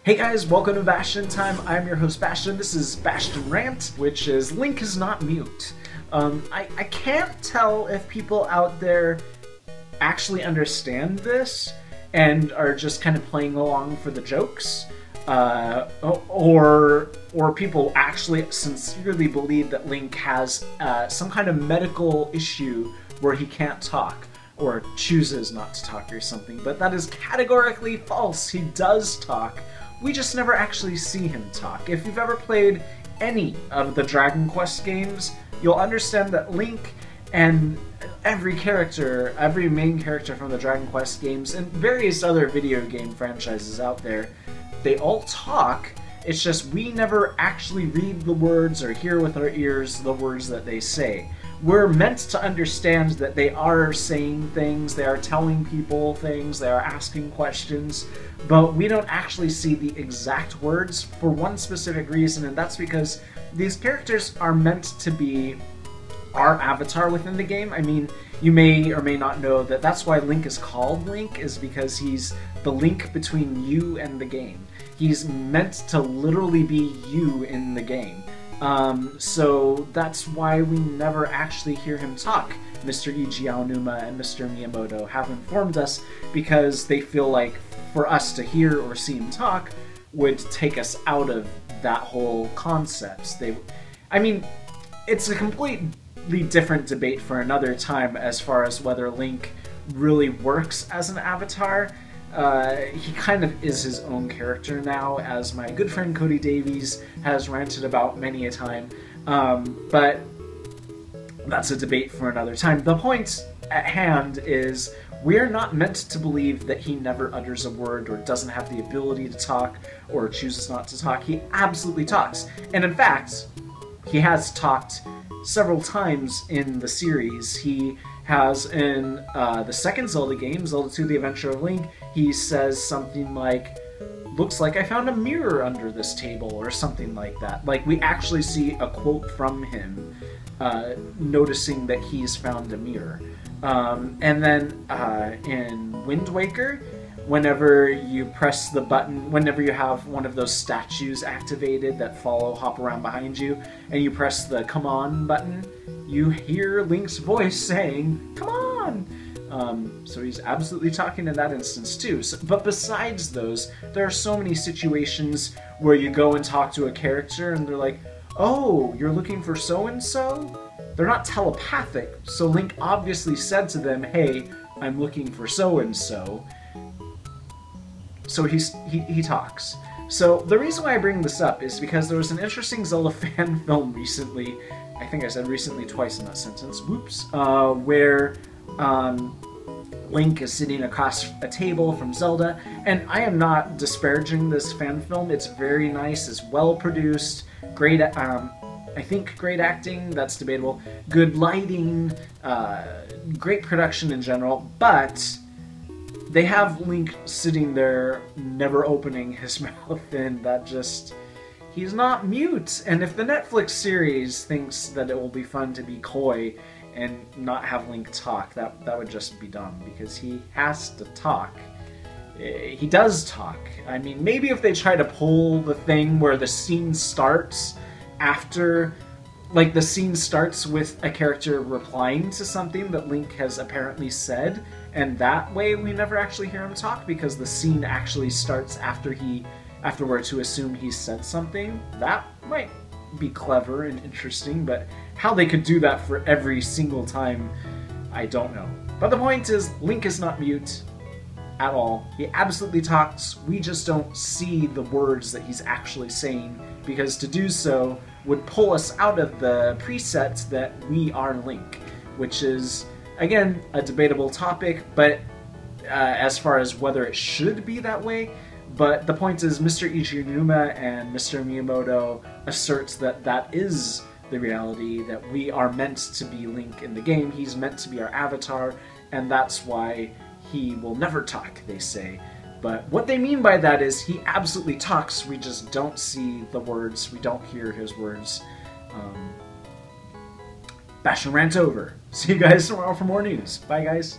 Hey guys, welcome to Bastion Time. I'm your host Bastion. This is bastianRANT, which is Link is not mute. I can't tell if people out there actually understand this and are just kind of playing along for the jokes, or people actually sincerely believe that Link has some kind of medical issue where he can't talk or chooses not to talk or something. But that is categorically false. He does talk. We just never actually see him talk. If you've ever played any of the Dragon Quest games, you'll understand that Link and every main character from the Dragon Quest games and various other video game franchises out there, they all talk. It's just we never actually read the words or hear with our ears the words that they say. We're meant to understand that they are saying things, they are telling people things, they are asking questions, but we don't actually see the exact words for one specific reason, and that's because these characters are meant to be our avatar within the game. I mean, you may or may not know that that's why Link is called Link, is because he's the link between you and the game. He's meant to literally be you in the game. So that's why we never actually hear him talk. Mr. E.G. Aonuma and Mr. Miyamoto have informed us because they feel like for us to hear or see him talk would take us out of that whole concept. I mean, it's a completely different debate for another time as far as whether Link really works as an avatar. He kind of is his own character now, as my good friend Cody Davies has ranted about many a time, but that's a debate for another time. The point at hand is we're not meant to believe that he never utters a word or doesn't have the ability to talk or chooses not to talk. He absolutely talks, and in fact, he has talked several times in the series. He has in the second Zelda game, Zelda 2: The Adventure of Link, he says something like, "Looks like I found a mirror under this table," or something like that. Like, we actually see a quote from him noticing that he's found a mirror. And then in Wind Waker, whenever you press the button, whenever you have one of those statues activated that hop around behind you, and you press the "come on" button, you hear Link's voice saying, "Come on!" So he's absolutely talking in that instance too. But besides those, there are so many situations where you go and talk to a character and they're like, "Oh, you're looking for so-and-so?" They're not telepathic, so Link obviously said to them, "Hey, I'm looking for so-and-so." So he talks. So the reason why I bring this up is because there was an interesting Zelda fan film recently, I think I said recently twice in that sentence, whoops, where Link is sitting across a table from Zelda, and I am not disparaging this fan film. It's very nice, it's well produced, great, I think great acting, that's debatable, good lighting, great production in general, but they have Link sitting there, never opening his mouth, and that just... he's not mute. And if the Netflix series thinks that it will be fun to be coy and not have Link talk, that would just be dumb, because he has to talk. He does talk. I mean, maybe if they try to pull the thing where the scene starts after... like, the scene starts with a character replying to something that Link has apparently said, and that way we never actually hear him talk because the scene actually starts afterwards to assume he said something. That might be clever and interesting, but how they could do that for every single time, I don't know. But the point is, Link is not mute at all. He absolutely talks. We just don't see the words that he's actually saying, because to do so would pull us out of the preset that we are Link, which is, again, a debatable topic, but as far as whether it should be that way. But the point is, Mr. E.G. Aonuma and Mr. Miyamoto asserts that that is the reality, that we are meant to be Link in the game. He's meant to be our avatar, and that's why he will never talk, they say. But what they mean by that is he absolutely talks, we just don't see the words, we don't hear his words. bastianRANT over. See you guys tomorrow for more news. Bye, guys.